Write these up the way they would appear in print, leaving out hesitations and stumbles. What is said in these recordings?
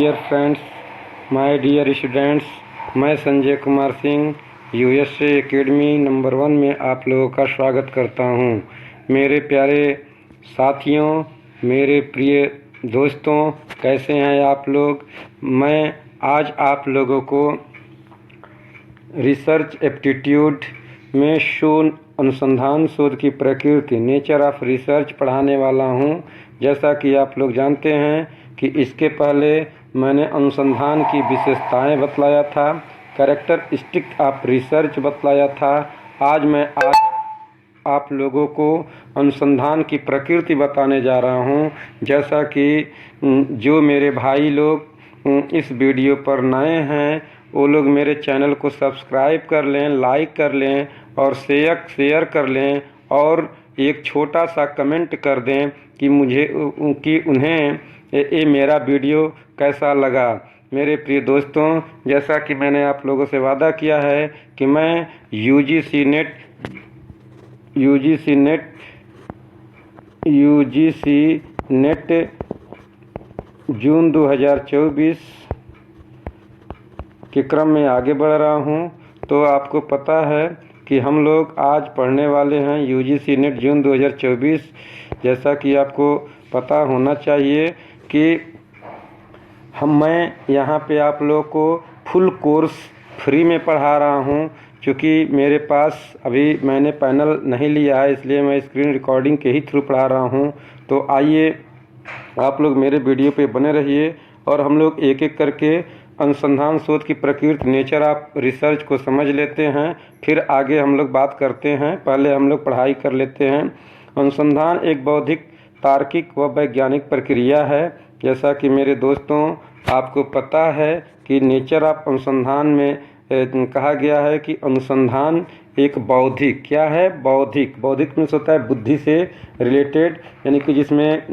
Dear friends, my dear students, मैं Sanjay Kumar Singh USA academy number 1 में आप लोगों का स्वागत करता हूं। मेरे प्यारे साथियों, मेरे प्रिय दोस्तों, कैसे हैं आप लोग। मैं आज आप लोगों को रिसर्च एप्टीट्यूड में अनुसंधान शोध की प्रकृति, नेचर ऑफ रिसर्च पढ़ाने वाला हूं। जैसा कि आप लोग जानते हैं कि इसके पहले मैंने अनुसंधान की विशेषताएं बतलाया था, कैरेक्टरिस्टिक ऑफ रिसर्च बतलाया था। आज मैं आप लोगों को अनुसंधान की प्रकृति बताने जा रहा हूं। जैसा कि जो मेरे भाई लोग इस वीडियो पर नए हैं वो लोग मेरे चैनल को सब्सक्राइब कर लें, लाइक कर लें और शेयर कर लें और एक छोटा सा कमेंट कर दें कि उन्हें ये मेरा वीडियो कैसा लगा। मेरे प्रिय दोस्तों, जैसा कि मैंने आप लोगों से वादा किया है कि मैं यूजीसी नेट जून 2024 के क्रम में आगे बढ़ रहा हूं। तो आपको पता है कि हम लोग आज पढ़ने वाले हैं यूजीसी नेट जून 2024। जैसा कि आपको पता होना चाहिए कि मैं यहाँ पे आप लोगों को फुल कोर्स फ्री में पढ़ा रहा हूँ। क्योंकि मेरे पास अभी मैंने पैनल नहीं लिया है, इसलिए मैं स्क्रीन रिकॉर्डिंग के ही थ्रू पढ़ा रहा हूँ। तो आइए आप लोग मेरे वीडियो पे बने रहिए और हम लोग एक एक करके अनुसंधान शोध की प्रकृति, नेचर ऑफ रिसर्च को समझ लेते हैं। फिर आगे हम लोग बात करते हैं। पहले हम लोग पढ़ाई कर लेते हैं। अनुसंधान एक बौद्धिक, तार्किक व वैज्ञानिक प्रक्रिया है। जैसा कि मेरे दोस्तों आपको पता है कि नेचर ऑफ अनुसंधान में कहा गया है कि अनुसंधान एक बौद्धिक, क्या है, बौद्धिक में होता है बुद्धि से रिलेटेड, यानी कि जिसमें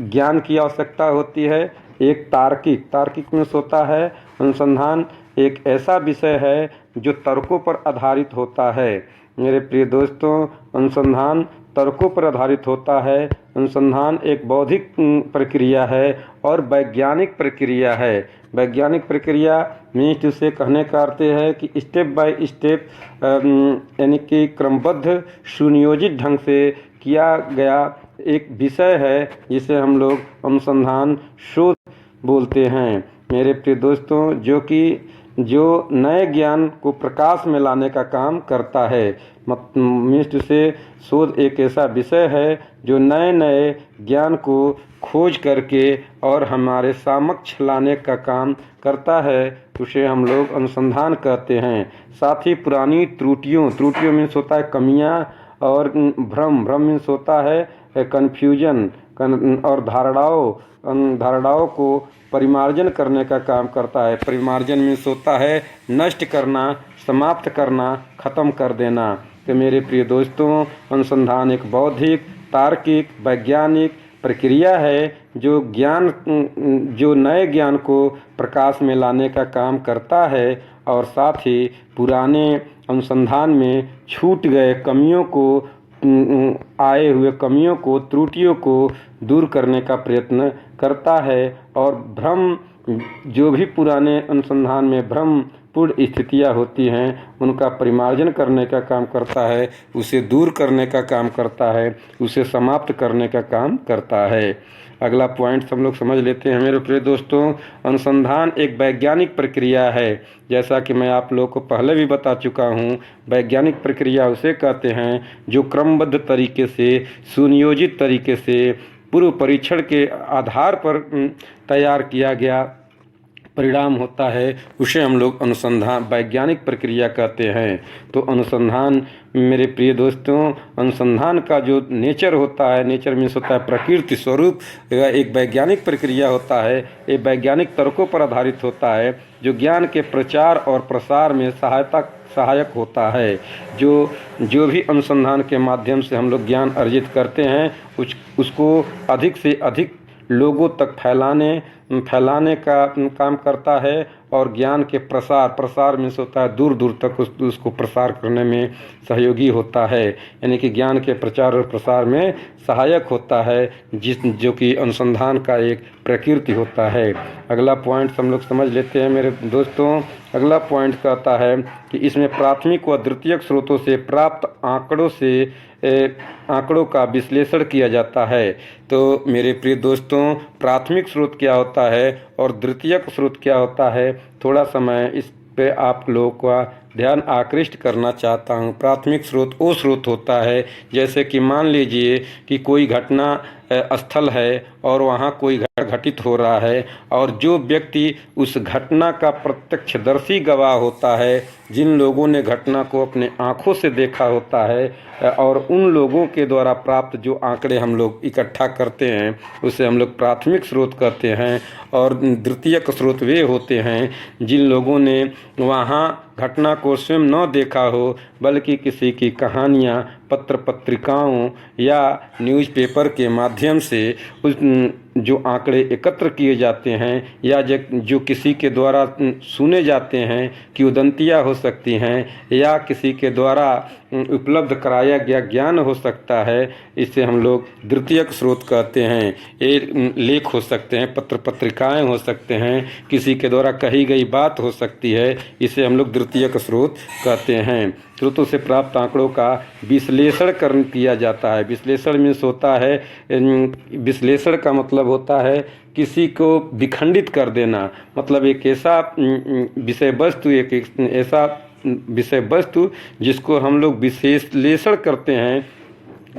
ज्ञान की आवश्यकता होती है। एक तार्किक में होता है अनुसंधान एक ऐसा विषय है जो तर्कों पर आधारित होता है। मेरे प्रिय दोस्तों, अनुसंधान तर्कों पर आधारित होता है। अनुसंधान एक बौद्धिक प्रक्रिया है और वैज्ञानिक प्रक्रिया है। वैज्ञानिक प्रक्रिया मीन्स उसे कहने का अर्थ है कि स्टेप बाय स्टेप, यानी कि क्रमबद्ध सुनियोजित ढंग से किया गया एक विषय है, जिसे हम लोग अनुसंधान शोध बोलते हैं। मेरे प्रिय दोस्तों, जो नए ज्ञान को प्रकाश में लाने का काम करता है। मीन्स से शोध एक ऐसा विषय है जो नए ज्ञान को खोज करके और हमारे समक्ष लाने का काम करता है, उसे हम लोग अनुसंधान कहते हैं। साथ ही पुरानी त्रुटियों मीन्स होता है कमियां, और भ्रम मीन्स होता है कन्फ्यूजन, और धारणाओं को परिमार्जन करने का काम करता है। परिमार्जन मीन्स होता है नष्ट करना, समाप्त करना, खत्म कर देना। तो मेरे प्रिय दोस्तों, अनुसंधान एक बौद्धिक, तार्किक, वैज्ञानिक प्रक्रिया है जो नए ज्ञान को प्रकाश में लाने का काम करता है और साथ ही पुराने अनुसंधान में छूट गए कमियों को, त्रुटियों को दूर करने का प्रयत्न करता है। और भ्रम, जो भी पुराने अनुसंधान में भ्रमपूर्ण स्थितियां होती हैं, उनका परिमार्जन करने का काम करता है, उसे दूर करने का काम करता है, उसे समाप्त करने का काम करता है। अगला पॉइंट हम लोग समझ लेते हैं। मेरे प्रिय दोस्तों, अनुसंधान एक वैज्ञानिक प्रक्रिया है। जैसा कि मैं आप लोगों को पहले भी बता चुका हूँ, वैज्ञानिक प्रक्रिया उसे कहते हैं जो क्रमबद्ध तरीके से, सुनियोजित तरीके से, पूर्व परीक्षण के आधार पर तैयार किया गया परिणाम होता है, उसे हम लोग अनुसंधान वैज्ञानिक प्रक्रिया कहते हैं। तो अनुसंधान, मेरे प्रिय दोस्तों, अनुसंधान का जो नेचर होता है, नेचर मीन्स होता है प्रकृति स्वरूप, एक वैज्ञानिक प्रक्रिया होता है। ये वैज्ञानिक तर्कों पर आधारित होता है जो ज्ञान के प्रचार और प्रसार में सहायक होता है। जो भी अनुसंधान के माध्यम से हम लोग ज्ञान अर्जित करते हैं, उसको अधिक से अधिक लोगों तक फैलाने, फैलाने का काम करता है और ज्ञान के प्रसार मीन्स होता है दूर दूर तक उसको प्रसार करने में सहयोगी होता है, यानी कि ज्ञान के प्रचार और प्रसार में सहायक होता है, जो कि अनुसंधान का एक प्रकृति होता है। अगला पॉइंट हम लोग समझ लेते हैं मेरे दोस्तों। अगला पॉइंट कहता है कि इसमें प्राथमिक व द्वितीयक स्रोतों से प्राप्त आंकड़ों का विश्लेषण किया जाता है। तो मेरे प्रिय दोस्तों, प्राथमिक स्रोत क्या होता है और द्वितीयक स्रोत क्या होता है, थोड़ा समय इस पे आप लोगों का ध्यान आकृष्ट करना चाहता हूँ। प्राथमिक स्रोत वो स्रोत होता है जैसे कि मान लीजिए कि कोई घटना स्थल है और वहाँ कोई घटित हो रहा है और जो व्यक्ति उस घटना का प्रत्यक्षदर्शी गवाह होता है, जिन लोगों ने घटना को अपने आँखों से देखा होता है और उन लोगों के द्वारा प्राप्त जो आंकड़े हम लोग इकट्ठा करते हैं उसे हम लोग प्राथमिक स्रोत कहते हैं। और द्वितीयक स्रोत वे होते हैं जिन लोगों ने वहाँ घटना को स्वयं न देखा हो बल्कि किसी की कहानियाँ पत्र पत्रिकाओं या न्यूज़पेपर के माध्यम से उस जो आंकड़े एकत्र किए जाते हैं या जो किसी के द्वारा सुने जाते हैं, किंवदंतियाँ हो सकती हैं या किसी के द्वारा उपलब्ध कराया गया ज्ञान हो सकता है, इसे हम लोग द्वितीयक स्रोत कहते हैं। ये लेख हो सकते हैं, पत्र पत्रिकाएं हो सकते हैं, किसी के द्वारा कही गई बात हो सकती है, इसे हम लोग द्वितीयक स्रोत कहते हैं। स्रोतों से प्राप्त आंकड़ों का विश्लेषण किया जाता है। विश्लेषण मीन्स होता है, विश्लेषण का मतलब होता है किसी को विखंडित कर देना, मतलब एक ऐसा विषय वस्तु एक ऐसा विषय वस्तु जिसको हम लोग विश्लेषण करते हैं,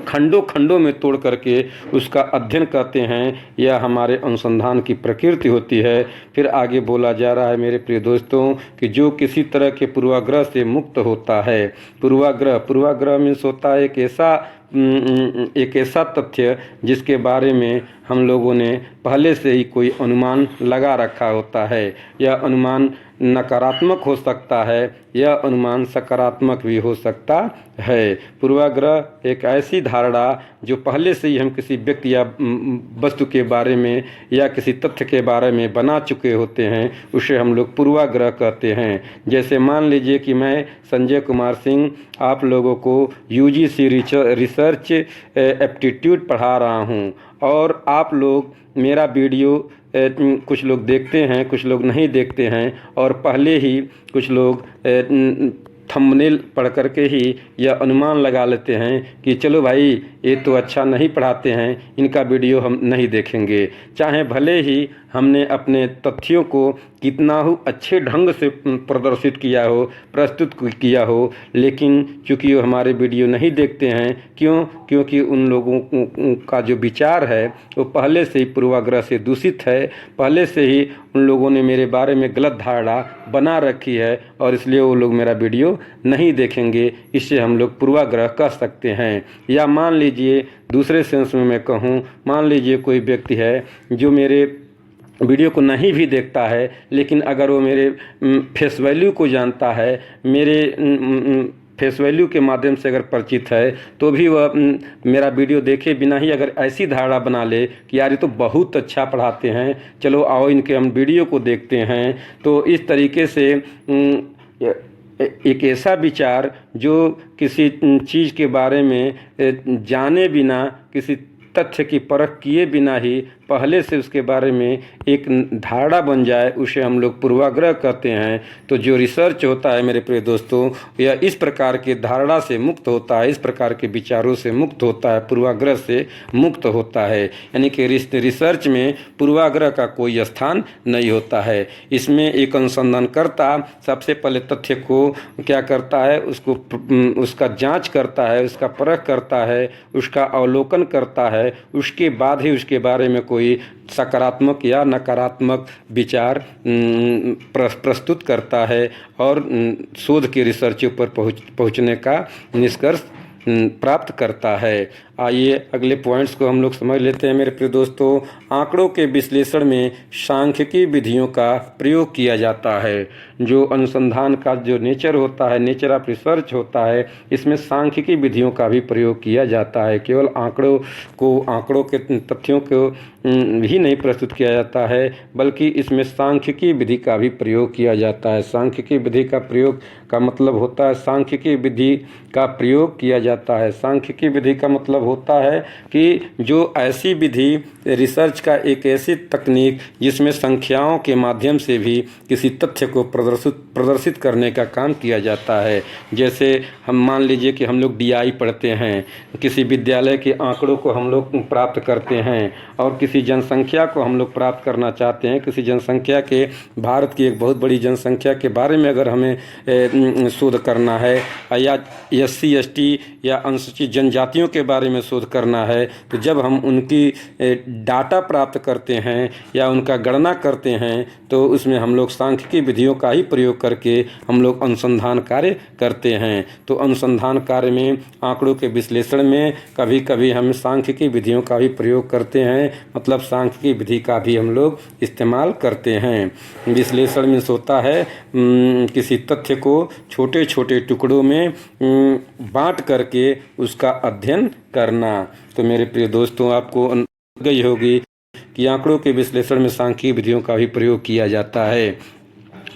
खंडों खंडों में तोड़ करके उसका अध्ययन करते हैं, यह हमारे अनुसंधान की प्रकृति होती है। फिर आगे बोला जा रहा है मेरे प्रिय दोस्तों कि जो किसी तरह के पूर्वाग्रह से मुक्त होता है। पूर्वाग्रह मीन्स होता है एक ऐसा तथ्य जिसके बारे में हम लोगों ने पहले से ही कोई अनुमान लगा रखा होता है। यह अनुमान नकारात्मक हो सकता है, यह अनुमान सकारात्मक भी हो सकता है। पूर्वाग्रह एक ऐसी धारणा जो पहले से ही हम किसी व्यक्ति या वस्तु के बारे में या किसी तथ्य के बारे में बना चुके होते हैं, उसे हम लोग पूर्वाग्रह कहते हैं। जैसे मान लीजिए कि मैं संजय कुमार सिंह आप लोगों को यूजीसी रिसर्च एप्टीट्यूड पढ़ा रहा हूँ और आप लोग मेरा वीडियो कुछ लोग देखते हैं, कुछ लोग नहीं देखते हैं और पहले ही कुछ लोग थंबनेल पढ़ करके ही यह अनुमान लगा लेते हैं कि चलो भाई ये तो अच्छा नहीं पढ़ाते हैं, इनका वीडियो हम नहीं देखेंगे। चाहे भले ही हमने अपने तथ्यों को कितना ही अच्छे ढंग से प्रदर्शित किया हो, प्रस्तुत किया हो, लेकिन चूँकि वो हमारे वीडियो नहीं देखते हैं, क्योंकि उन लोगों का जो विचार है वो पहले से ही पूर्वाग्रह से दूषित है, पहले से ही उन लोगों ने मेरे बारे में गलत धारणा बना रखी है और इसलिए वो लोग मेरा वीडियो नहीं देखेंगे। इससे हम लोग पूर्वाग्रह कह सकते हैं। या मान लीजिए दूसरे सेंस में मैं कहूँ, मान लीजिए कोई व्यक्ति है जो मेरे वीडियो को नहीं भी देखता है, लेकिन अगर वो मेरे फेस वैल्यू को जानता है, मेरे फेस वैल्यू के माध्यम से अगर परिचित है, तो भी वह मेरा वीडियो देखे बिना ही अगर ऐसी धारणा बना ले कि यार ये तो बहुत अच्छा पढ़ाते हैं, चलो आओ इनके हम वीडियो को देखते हैं, तो इस तरीके से एक ऐसा विचार जो किसी चीज़ के बारे में जाने बिना, किसी तथ्य की परख किए बिना ही पहले से उसके बारे में एक धारणा बन जाए, उसे हम लोग पूर्वाग्रह कहते हैं। तो जो रिसर्च होता है मेरे प्रिय दोस्तों, यह इस प्रकार के धारणा से मुक्त होता है, इस प्रकार के विचारों से मुक्त होता है, पूर्वाग्रह से मुक्त होता है। यानी कि रिसर्च में पूर्वाग्रह का कोई स्थान नहीं होता है। इसमें एक अनुसंधानकर्ता सबसे पहले तथ्य को क्या करता है, उसका जाँच करता है, उसका परख करता है, उसका अवलोकन करता है, उसके बाद ही उसके बारे में कोई सकारात्मक या नकारात्मक विचार प्रस्तुत करता है और शोध के रिसर्च पर पहुंचने का निष्कर्ष प्राप्त करता है। आइए अगले पॉइंट्स को हम लोग समझ लेते हैं मेरे प्रिय दोस्तों। आंकड़ों के विश्लेषण में सांख्यिकी विधियों का प्रयोग किया जाता है। जो अनुसंधान का जो नेचर होता है, नेचर ऑफ रिसर्च होता है, इसमें सांख्यिकी विधियों का भी प्रयोग किया जाता है। केवल आंकड़ों के तथ्यों को ही नहीं प्रस्तुत किया जाता है, बल्कि इसमें सांख्यिकी विधि का भी प्रयोग किया जाता है। सांख्यिकी विधि का प्रयोग का मतलब होता है, सांख्यिकी विधि का प्रयोग किया जाता है। सांख्यिकी विधि का मतलब होता है कि जो ऐसी विधि, रिसर्च का एक ऐसी तकनीक जिसमें संख्याओं के माध्यम से भी किसी तथ्य को प्रदर्शित करने का काम किया जाता है। जैसे हम मान लीजिए कि हम लोग DI पढ़ते हैं, किसी विद्यालय के आंकड़ों को हम लोग प्राप्त करते हैं और किसी जनसंख्या को हम लोग प्राप्त करना चाहते हैं। किसी जनसंख्या के, भारत की एक बहुत बड़ी जनसंख्या के बारे में अगर हमें शोध करना है, या SC ST या अनुसूचित जनजातियों के बारे में शोध करना है, तो जब हम उनकी डाटा प्राप्त करते हैं या उनका गणना करते हैं, तो उसमें हम लोग सांख्यिकी विधियों का ही प्रयोग करके हम लोग अनुसंधान कार्य करते हैं। तो अनुसंधान कार्य में, आंकड़ों के विश्लेषण में कभी कभी हम सांख्यिकी विधियों का भी प्रयोग करते हैं, मतलब सांख्यिकी विधि का भी हम लोग इस्तेमाल करते हैं। विश्लेषण में होता है किसी तथ्य को छोटे छोटे टुकड़ों में बांट करके उसका अध्ययन करना। तो मेरे प्रिय दोस्तों, आपको गई होगी कि आंकड़ों के विश्लेषण में सांख्यिकी विधियों का भी प्रयोग किया जाता है।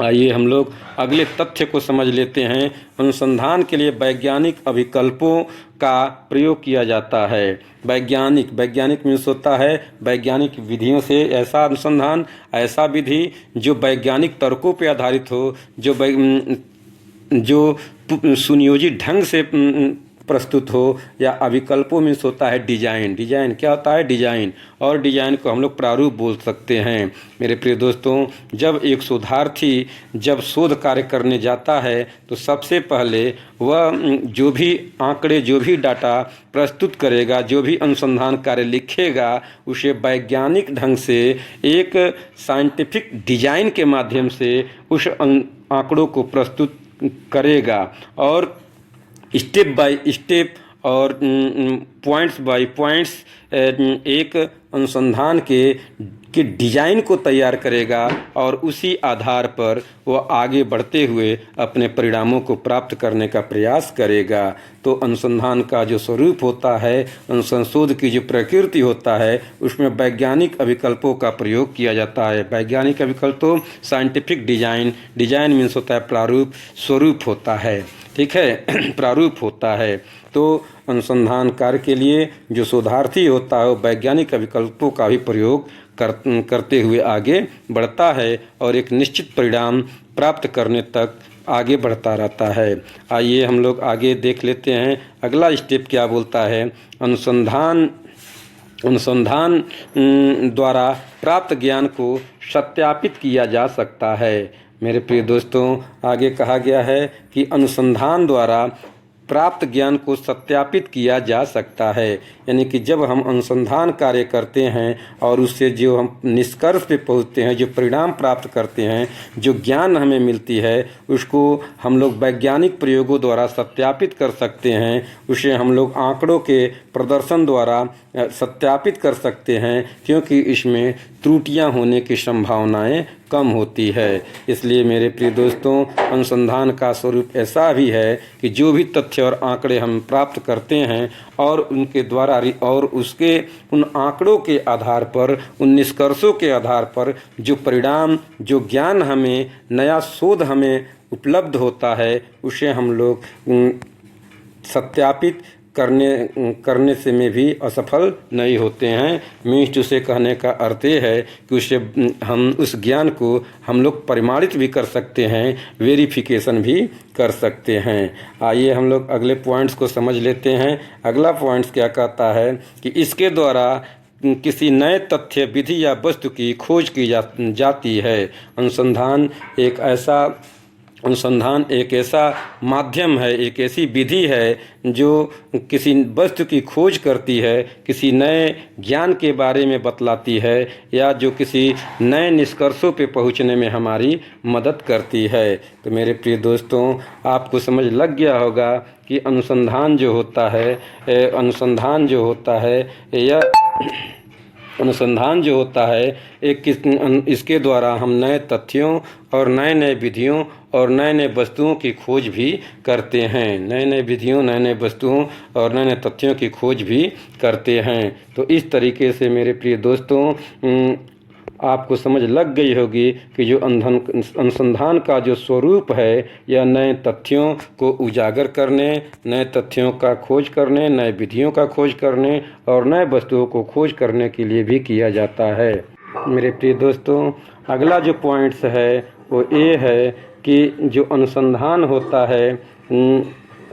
आइए हम लोग अगले तथ्य को समझ लेते हैं। अनुसंधान के लिए वैज्ञानिक अभिकल्पों का प्रयोग किया जाता है। वैज्ञानिक मीन्स होता है वैज्ञानिक विधियों से ऐसा अनुसंधान, ऐसा विधि जो वैज्ञानिक तर्कों पर आधारित हो, जो सुनियोजित ढंग से प्रस्तुत हो। या अभिकल्पों में होता है डिजाइन। क्या होता है? डिजाइन। और डिजाइन को हम लोग प्रारूप बोल सकते हैं। मेरे प्रिय दोस्तों, जब एक शोधार्थी जब शोध कार्य करने जाता है, तो सबसे पहले वह जो भी आंकड़े, जो भी डाटा प्रस्तुत करेगा, जो भी अनुसंधान कार्य लिखेगा, उसे वैज्ञानिक ढंग से एक साइंटिफिक डिजाइन के माध्यम से उस आंकड़ों को प्रस्तुत करेगा और स्टेप बाय स्टेप और पॉइंट्स बाय पॉइंट्स एक अनुसंधान के डिजाइन को तैयार करेगा और उसी आधार पर वह आगे बढ़ते हुए अपने परिणामों को प्राप्त करने का प्रयास करेगा। तो अनुसंधान का जो स्वरूप होता है, अनुसंशोध की जो प्रकृति होता है, उसमें वैज्ञानिक अभिकल्पों का प्रयोग किया जाता है। वैज्ञानिक अभिकल्पों, साइंटिफिक डिजाइन मीन्स होता है प्रारूप, स्वरूप होता है, ठीक है, प्रारूप होता है। तो अनुसंधान कार्य के लिए जो शोधार्थी होता है, वैज्ञानिक अभिकल्पों का भी प्रयोग करते हुए आगे बढ़ता है और एक निश्चित परिणाम प्राप्त करने तक आगे बढ़ता रहता है। आइए हम लोग आगे देख लेते हैं अगला स्टेप क्या बोलता है। अनुसंधान द्वारा प्राप्त ज्ञान को सत्यापित किया जा सकता है। मेरे प्रिय दोस्तों, आगे कहा गया है कि अनुसंधान द्वारा प्राप्त ज्ञान को सत्यापित किया जा सकता है। यानी कि जब हम अनुसंधान कार्य करते हैं और उससे जो हम निष्कर्ष पे पहुँचते हैं, जो परिणाम प्राप्त करते हैं, जो ज्ञान हमें मिलती है, उसको हम लोग वैज्ञानिक प्रयोगों द्वारा सत्यापित कर सकते हैं। उसे हम लोग आंकड़ों के प्रदर्शन द्वारा सत्यापित कर सकते हैं, क्योंकि इसमें त्रुटियां होने की संभावनाएं कम होती है। इसलिए मेरे प्रिय दोस्तों, अनुसंधान का स्वरूप ऐसा भी है कि जो भी तथ्य और आंकड़े हम प्राप्त करते हैं और उनके द्वारा और उसके उन आंकड़ों के आधार पर, उन निष्कर्षों के आधार पर जो परिणाम, जो ज्ञान हमें, नया शोध हमें उपलब्ध होता है, उसे हम लोग सत्यापित करने से में भी असफल नहीं होते हैं। मीन्स उसे कहने का अर्थ ये है कि उसे हम उस ज्ञान को हम लोग प्रमाणित भी कर सकते हैं, वेरिफिकेशन भी कर सकते हैं। आइए हम लोग अगले पॉइंट्स को समझ लेते हैं। अगला पॉइंट्स क्या कहता है कि इसके द्वारा किसी नए तथ्य, विधि या वस्तु की खोज की जाती है। अनुसंधान एक ऐसा अनुसंधान एक ऐसा माध्यम है, एक ऐसी विधि है जो किसी वस्तु की खोज करती है, किसी नए ज्ञान के बारे में बतलाती है, या जो किसी नए निष्कर्षों पे पहुंचने में हमारी मदद करती है। तो मेरे प्रिय दोस्तों, आपको समझ लग गया होगा कि अनुसंधान जो होता है यह अनुसंधान जो होता है इसके द्वारा हम नए तथ्यों और नए नए विधियों और नए नए वस्तुओं की खोज भी करते हैं। नए नए विधियों, नए नए वस्तुओं और नए नए तथ्यों की खोज भी करते हैं। तो इस तरीके से मेरे प्रिय दोस्तों, आपको समझ लग गई होगी कि जो अनुसंधान का जो स्वरूप है, यह नए तथ्यों को उजागर करने, नए तथ्यों का खोज करने, नए विधियों का खोज करने और नए वस्तुओं को खोज करने के लिए भी किया जाता है। मेरे प्रिय दोस्तों, अगला जो पॉइंट्स है वो ये है कि जो अनुसंधान होता है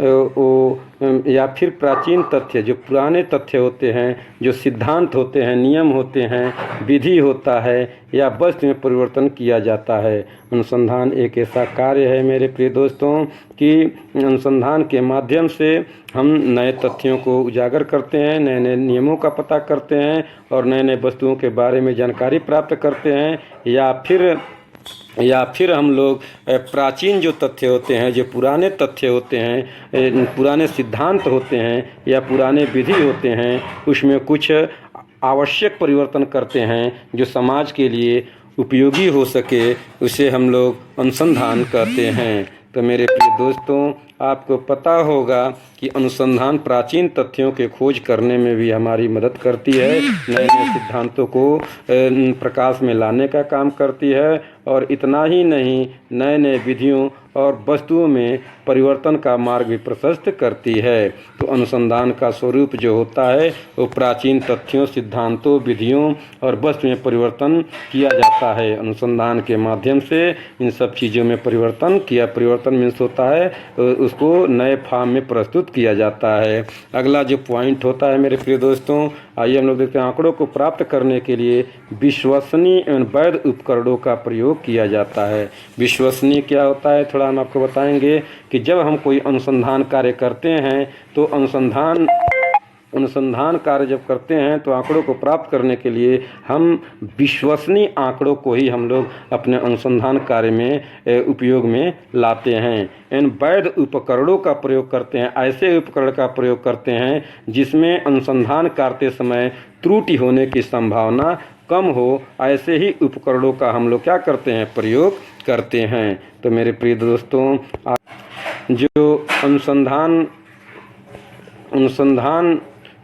वो या फिर प्राचीन तथ्य, जो पुराने तथ्य होते हैं, जो सिद्धांत होते हैं, नियम होते हैं, विधि होता है या वस्तु में परिवर्तन किया जाता है। अनुसंधान एक ऐसा कार्य है मेरे प्रिय दोस्तों कि अनुसंधान के माध्यम से हम नए तथ्यों को उजागर करते हैं, नए नए नियमों का पता करते हैं और नए नए वस्तुओं के बारे में जानकारी प्राप्त करते हैं, या फिर हम लोग प्राचीन जो तथ्य होते हैं, जो पुराने तथ्य होते हैं, पुराने सिद्धांत होते हैं या पुराने विधि होते हैं, उसमें कुछ आवश्यक परिवर्तन करते हैं जो समाज के लिए उपयोगी हो सके, उसे हम लोग अनुसंधान कहते हैं। तो मेरे प्रिय दोस्तों, आपको पता होगा कि अनुसंधान प्राचीन तथ्यों के खोज करने में भी हमारी मदद करती है, नए नए सिद्धांतों को प्रकाश में लाने का काम करती है, और इतना ही नहीं, नए नए विधियों और वस्तुओं में परिवर्तन का मार्ग भी प्रशस्त करती है। तो अनुसंधान का स्वरूप जो होता है वो प्राचीन तथ्यों, सिद्धांतों, विधियों और वस्तु में परिवर्तन किया जाता है। अनुसंधान के माध्यम से इन सब चीज़ों में परिवर्तन मीन्स होता है उसको नए फॉर्म में प्रस्तुत किया जाता है। अगला जो पॉइंट होता है मेरे प्रिय दोस्तों, आइए हम लोग देखते हैं। आंकड़ों को प्राप्त करने के लिए विश्वसनीय एवं वैध उपकरणों का प्रयोग किया जाता है। विश्वसनीय क्या होता है, थोड़ा हम आपको बताएंगे कि जब हम कोई अनुसंधान कार्य करते हैं तो अनुसंधान कार्य जब करते हैं तो आंकड़ों को प्राप्त करने के लिए हम विश्वसनीय आंकड़ों को ही हम लोग अपने अनुसंधान कार्य में उपयोग में लाते हैं। इन वैध उपकरणों का प्रयोग करते हैं, ऐसे उपकरण का प्रयोग करते हैं जिसमें अनुसंधान करते समय त्रुटि होने की संभावना कम हो, ऐसे ही उपकरणों का हम लोग क्या करते हैं, प्रयोग करते हैं। तो मेरे प्रिय दोस्तों, जो अनुसंधान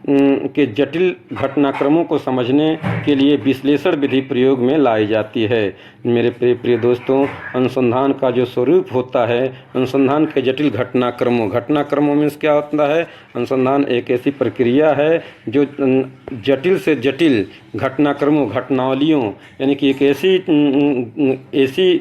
के जटिल घटनाक्रमों को समझने के लिए विश्लेषण विधि प्रयोग में लाई जाती है। मेरे प्रिय दोस्तों, अनुसंधान का जो स्वरूप होता है, अनुसंधान के जटिल घटनाक्रमों में क्या होता है, अनुसंधान एक ऐसी प्रक्रिया है जो जटिल से जटिल घटनावलियों यानी कि एक ऐसी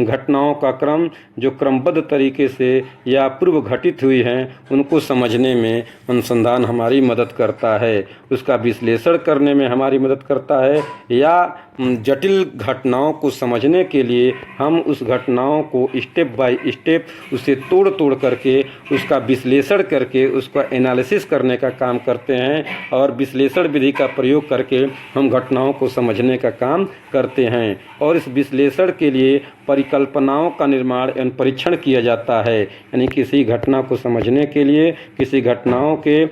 घटनाओं का क्रम जो क्रमबद्ध तरीके से या पूर्व घटित हुई हैं, उनको समझने में अनुसंधान हमारी मदद करता है, उसका विश्लेषण करने में हमारी मदद करता है, या जटिल घटनाओं को समझने के लिए हम उस घटनाओं को स्टेप बाय स्टेप उसे तोड़ करके उसका विश्लेषण करके उसका एनालिसिस करने का काम करते हैं, और विश्लेषण विधि का प्रयोग करके हम घटनाओं को समझने का काम करते हैं। और इस विश्लेषण के लिए परिकल्पनाओं का निर्माण एवं परीक्षण किया जाता है, यानी किसी घटना को समझने के लिए, किसी घटनाओं के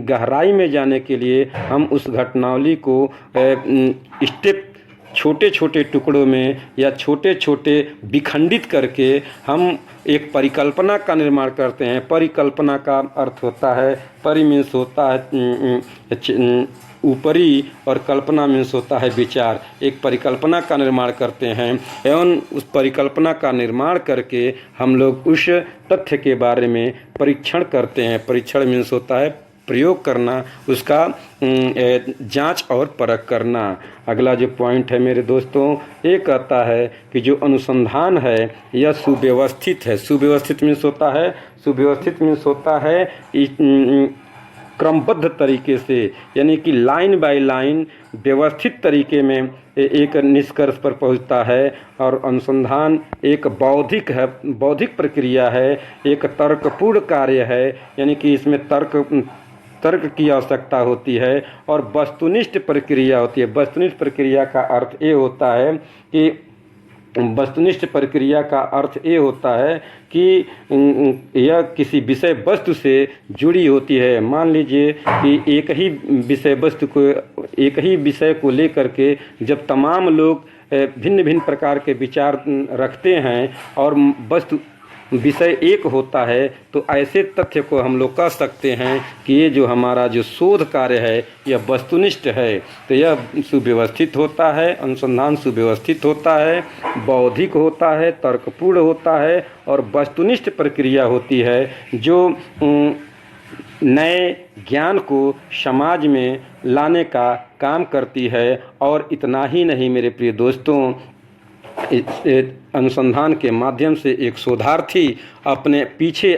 गहराई में जाने के लिए हम उस घटनावली को स्टेप छोटे छोटे टुकड़ों में या छोटे छोटे विखंडित करके हम एक परिकल्पना का निर्माण करते हैं। परिकल्पना का अर्थ होता है, परि मीन्स होता है ऊपरी, और कल्पना मीन्स होता है विचार। एक परिकल्पना का निर्माण करते हैं एवं उस परिकल्पना का निर्माण करके हम लोग उस तथ्य के बारे में परीक्षण करते हैं। परीक्षण मीन्स होता है प्रयोग करना, उसका जांच और परख करना। अगला जो पॉइंट है मेरे दोस्तों, ये कहता है कि जो अनुसंधान है यह सुव्यवस्थित है। सुव्यवस्थित मीन्स होता है क्रमबद्ध तरीके से, यानी कि लाइन बाय लाइन व्यवस्थित तरीके में एक निष्कर्ष पर पहुंचता है। और अनुसंधान एक बौद्धिक प्रक्रिया है, एक तर्कपूर्ण कार्य है, यानी कि इसमें तर्क की आवश्यकता होती है और वस्तुनिष्ठ प्रक्रिया होती है। वस्तुनिष्ठ प्रक्रिया का अर्थ ये होता है कि वस्तुनिष्ठ प्रक्रिया का अर्थ ये होता है कि यह किसी विषय वस्तु से जुड़ी होती है। मान लीजिए कि एक ही विषय को लेकर के जब तमाम लोग भिन्न भिन्न प्रकार के विचार रखते हैं और विषय एक होता है, तो ऐसे तथ्य को हम लोग कह सकते हैं कि ये जो हमारा जो शोध कार्य है यह वस्तुनिष्ठ है। तो यह सुव्यवस्थित होता है, अनुसंधान सुव्यवस्थित होता है, बौद्धिक होता है, तर्कपूर्ण होता है और वस्तुनिष्ठ प्रक्रिया होती है जो नए ज्ञान को समाज में लाने का काम करती है। और इतना ही नहीं मेरे प्रिय दोस्तों, इस अनुसंधान के माध्यम से एक शोधार्थी अपने पीछे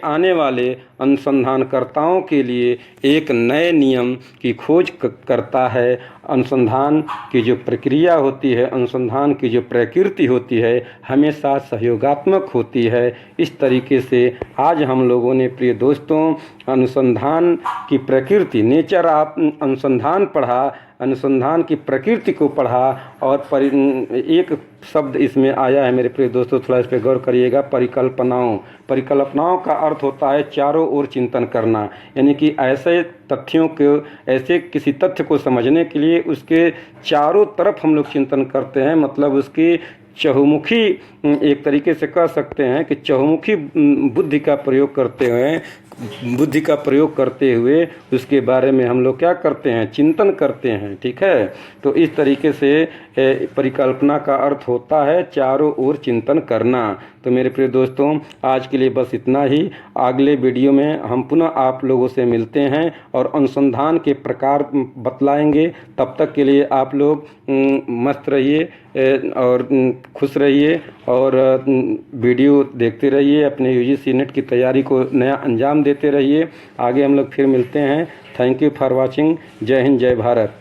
आने वाले अनुसंधानकर्ताओं के लिए एक नए नियम की खोज करता है। अनुसंधान की जो प्रक्रिया होती है, अनुसंधान की जो प्रकृति होती है, हमेशा सहयोगात्मक होती है। इस तरीके से आज हम लोगों ने प्रिय दोस्तों अनुसंधान की प्रकृति, नेचर ऑफ अनुसंधान पढ़ा, अनुसंधान की प्रकृति को पढ़ा और एक शब्द इसमें आया है मेरे प्रिय दोस्तों, थोड़ा इस पर गौर करिएगा, परिकल्पनाओं का अर्थ होता है चारों ओर चिंतन करना, यानी कि ऐसे तथ्यों को, ऐसे किसी तथ्य को समझने के लिए उसके चारों तरफ हम लोग चिंतन करते हैं। मतलब उसकी चहुमुखी, एक तरीके से कह सकते हैं कि चहुमुखी बुद्धि का प्रयोग करते हुए उसके बारे में हम लोग क्या करते हैं, चिंतन करते हैं। ठीक है, तो इस तरीके से परिकल्पना का अर्थ होता है चारों ओर चिंतन करना। तो मेरे प्रिय दोस्तों आज के लिए बस इतना ही। अगले वीडियो में हम पुनः आप लोगों से मिलते हैं और अनुसंधान के प्रकार बतलाएंगे। तब तक के लिए आप लोग मस्त रहिए और खुश रहिए और वीडियो देखते रहिए, अपने यूजीसी नेट की तैयारी को नया अंजाम देते रहिए। आगे हम लोग फिर मिलते हैं। Thank you for watching. जय हिंद, जय भारत।